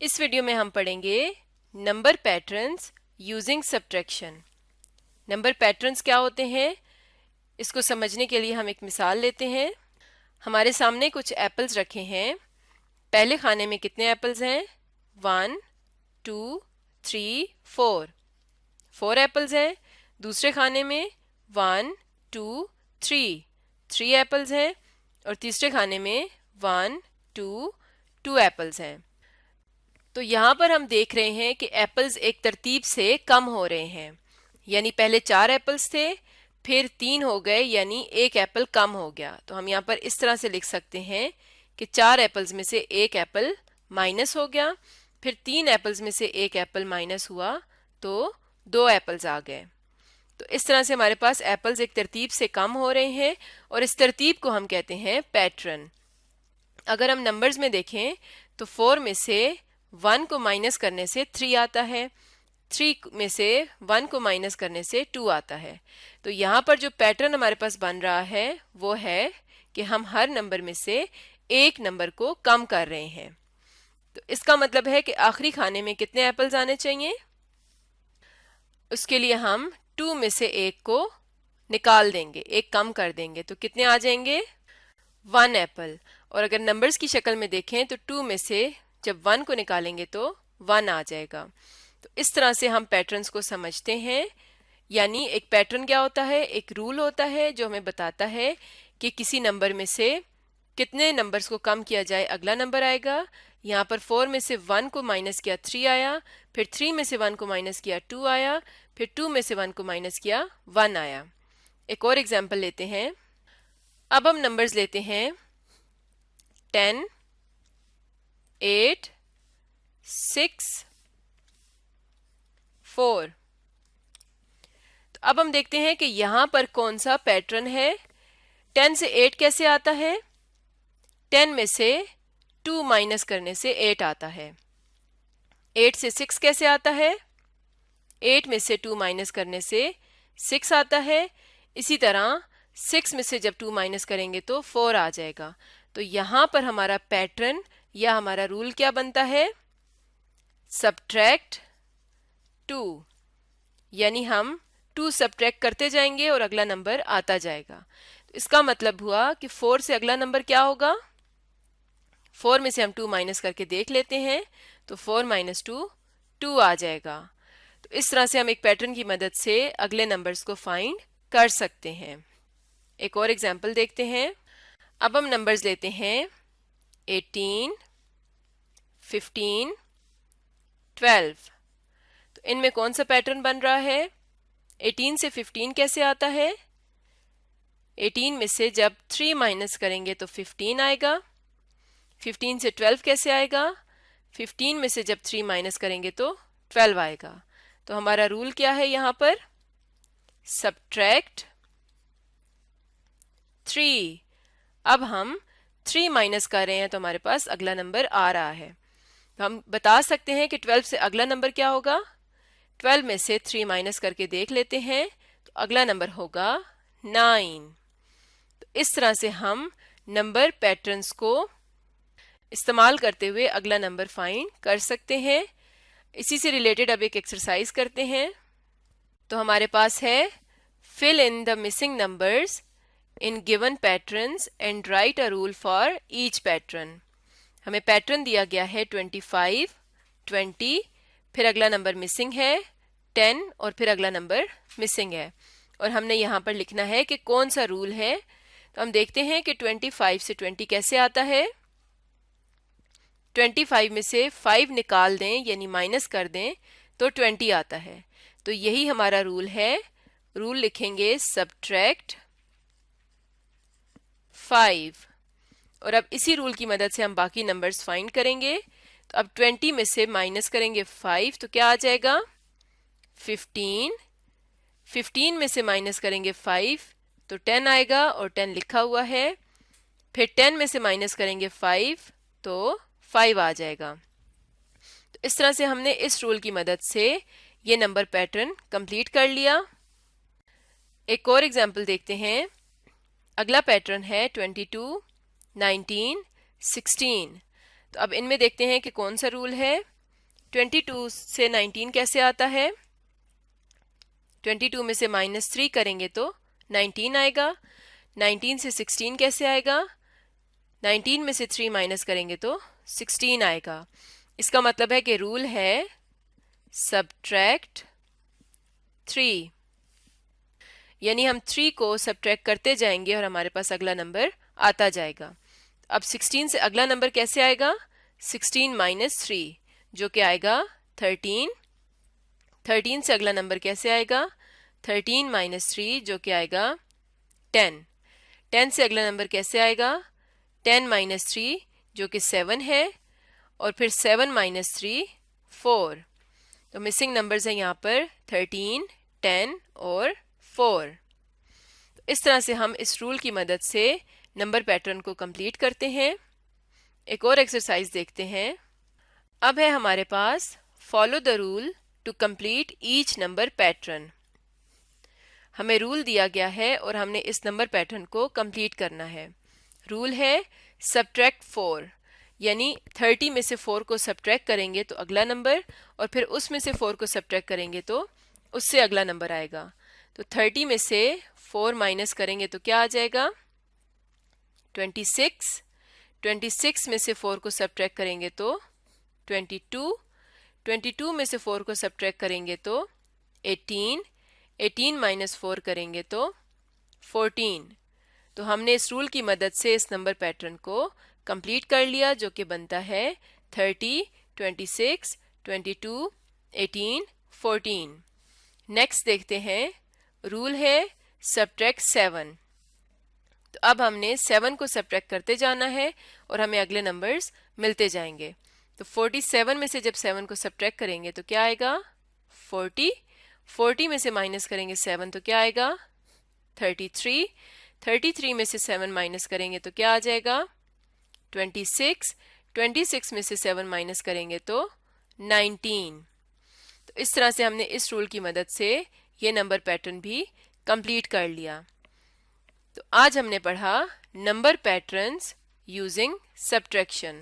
इस वीडियो में हम पढ़ेंगे number patterns using subtraction. Number patterns क्या होते हैं, इसको समझने के लिए हम एक मिसाल लेते हैं। हमारे सामने कुछ एप्पल्स रखे हैं। पहले खाने में कितने एप्पल्स हैं? 1 2 3 4। 4 एप्पल्स हैं। दूसरे खाने में 1 2 3 3 एप्पल्स हैं। और तीसरे खाने में 1 2 2 एप्पल्स हैं। तो यहाँ पर हम देख रहे हैं कि एप्पल्स एक तरतीब से कम हो रहे हैं, यानी पहले 4 एप्पल्स थे, फिर 3 हो गए, यानी एक एप्पल कम हो गया। तो हम यहाँ पर इस तरह से लिख सकते हैं कि 4 एप्पल्स में से एक एप्पल माइनस हो गया, फिर 3 एप्पल्स में से एक एप्पल माइनस हुआ तो 2 एप्पल्स आ गए। तो इस तरह से हमारे पास एप्पल्स एक तरतीब से कम हो रहे हैं और इस तरतीब को हम कहते हैं पैटर्न। अगर हम नंबर्स में देखें तो 4 में से 1 को माइनस करने से 3 आता है, 3 में से 1 को माइनस करने से 2 आता है। तो यहाँ पर जो पैटर्न हमारे पास बन रहा है वो है कि हम हर नंबर में से एक नंबर को कम कर रहे हैं। तो इसका मतलब है कि आखिरी खाने में कितने एप्पल्स आने चाहिए? उसके लिए हम 2 में से एक को निकाल देंगे, एक कम कर देंगे, तो कितने आ जाएंगे? 1 एप्पल। और अगर नंबर्स की शक्ल में देखें तो 2 में से जब 1 को निकालेंगे तो 1 आ जाएगा। तो इस तरह से हम पैटर्न्स को समझते हैं। यानी एक पैटर्न क्या होता है? एक रूल होता है जो हमें बताता है कि किसी नंबर में से कितने नंबर्स को कम किया जाए अगला नंबर आएगा। यहाँ पर 4 में से 1 को माइनस किया 3 आया, फिर 3 में से 1 को माइनस किया 2 आया, फिर 2 में से 1 को माइनस किया 1 आया। एक और एग्जाम्पल लेते हैं। अब हम नंबर्स लेते हैं 10 8 6 4। तो अब हम देखते हैं कि यहाँ पर कौन सा पैटर्न है। 10 से 8 कैसे आता है? 10 में से 2 माइनस करने से 8 आता है। 8 से 6 कैसे आता है? 8 में से 2 माइनस करने से 6 आता है। इसी तरह 6 में से जब 2 माइनस करेंगे तो 4 आ जाएगा। तो यहाँ पर हमारा पैटर्न या हमारा रूल क्या बनता है? सब्ट्रैक्ट 2, यानी हम 2 सब्ट्रैक्ट करते जाएंगे और अगला नंबर आता जाएगा। तो इसका मतलब हुआ कि 4 से अगला नंबर क्या होगा? 4 में से हम 2 माइनस करके देख लेते हैं, तो 4 माइनस 2 2 आ जाएगा। तो इस तरह से हम एक पैटर्न की मदद से अगले नंबर्स को फाइंड कर सकते हैं। एक और एग्जांपल देखते हैं। अब हम नंबर्स लेते हैं 18 15 12। तो इनमें कौन सा पैटर्न बन रहा है? 18 से 15 कैसे आता है? 18 में से जब 3 माइनस करेंगे तो 15 आएगा। 15 से 12 कैसे आएगा? 15 में से जब 3 माइनस करेंगे तो 12 आएगा। तो हमारा रूल क्या है यहाँ पर? सब्ट्रैक्ट 3। अब हम 3 माइनस कर रहे हैं तो हमारे पास अगला नंबर आ रहा है। तो हम बता सकते हैं कि 12 से अगला नंबर क्या होगा? 12 में से 3 माइनस करके देख लेते हैं, तो अगला नंबर होगा 9। तो इस तरह से हम नंबर पैटर्न्स को इस्तेमाल करते हुए अगला नंबर फाइंड कर सकते हैं। इसी से रिलेटेड अब एक एक्सरसाइज करते हैं। तो हमारे पास है fill in the missing numbers in given patterns and write a rule for each pattern. हमें पैटर्न दिया गया है 25 20, फिर अगला नंबर मिसिंग है 10 और फिर अगला नंबर मिसिंग है, और हमने यहाँ पर लिखना है कि कौन सा रूल है। तो हम देखते हैं कि 25 से 20 कैसे आता है। 25 में से 5 निकाल दें यानी माइनस कर दें तो 20 आता है। तो यही हमारा रूल है। रूल लिखेंगे सब्ट्रैक्ट 5, और अब इसी रूल की मदद से हम बाकी नंबर्स फाइंड करेंगे। तो अब 20 में से माइनस करेंगे 5 तो क्या आ जाएगा? 15। 15 में से माइनस करेंगे 5 तो 10 आएगा, और 10 लिखा हुआ है। फिर 10 में से माइनस करेंगे 5 तो 5 आ जाएगा। तो इस तरह से हमने इस रूल की मदद से ये नंबर पैटर्न कंप्लीट कर लिया। एक और एग्जांपल देखते हैं। अगला पैटर्न है 22 19 16। तो अब इनमें देखते हैं कि कौन सा रूल है। 22 से 19 कैसे आता है। 22 में से -3 करेंगे तो 19 आएगा। 19 से 16 कैसे आएगा। 19 में से 3 माइनस करेंगे तो 16 आएगा। इसका मतलब है कि रूल है सब्ट्रैक्ट 3, यानी हम 3 को सब्ट्रैक्ट करते जाएंगे और हमारे पास अगला नंबर आता जाएगा। अब 16 से अगला नंबर कैसे आएगा। 16 माइनस 3 जो कि आएगा 13। 13 से अगला नंबर कैसे आएगा। 13 माइनस 3 जो कि आएगा 10। 10 से अगला नंबर कैसे आएगा। 10 माइनस 3 जो कि 7 है, और फिर 7 माइनस 3 4। तो मिसिंग नंबर्स हैं यहाँ पर 13, 10 और 4। तो इस तरह से हम इस रूल की मदद से नंबर पैटर्न को कंप्लीट करते हैं। एक और एक्सरसाइज देखते हैं। अब है हमारे पास follow the rule to complete each number pattern. हमें रूल दिया गया है और हमने इस नंबर पैटर्न को कंप्लीट करना है। रूल है सब्ट्रैक्ट 4, यानी 30 में से 4 को सब्ट्रैक्ट करेंगे तो अगला नंबर, और फिर उसमें से 4 को सब्ट्रैक्ट करेंगे तो उससे अगला नंबर आएगा। तो 30 में से 4 माइनस करेंगे तो क्या आ जाएगा 26। 26 में से 4 को सब्ट्रैक्ट करेंगे तो 22। 22 में से 4 को सब्ट्रैक्ट करेंगे तो 18। 18 माइनस 4 करेंगे तो 14। तो हमने इस रूल की मदद से इस नंबर पैटर्न को कंप्लीट कर लिया, जो कि बनता है 30, 26, 22, 18, 14। नेक्स्ट देखते हैं। रूल है सब्ट्रैक्ट 7। तो अब हमने 7 को सब्ट्रैक्ट करते जाना है और हमें अगले नंबर्स मिलते जाएंगे। तो 47 में से जब 7 को सब्ट्रैक्ट करेंगे तो क्या आएगा 40। 40 में से माइनस करेंगे 7 तो क्या आएगा 33। 33 में से 7 माइनस करेंगे तो क्या आ जाएगा 26। 26 में से 7 माइनस करेंगे तो 19। तो इस तरह से हमने इस रूल की मदद से ये नंबर पैटर्न भी कंप्लीट कर लिया। तो आज हमने पढ़ा नंबर पैटर्न्स यूजिंग सब्ट्रैक्शन।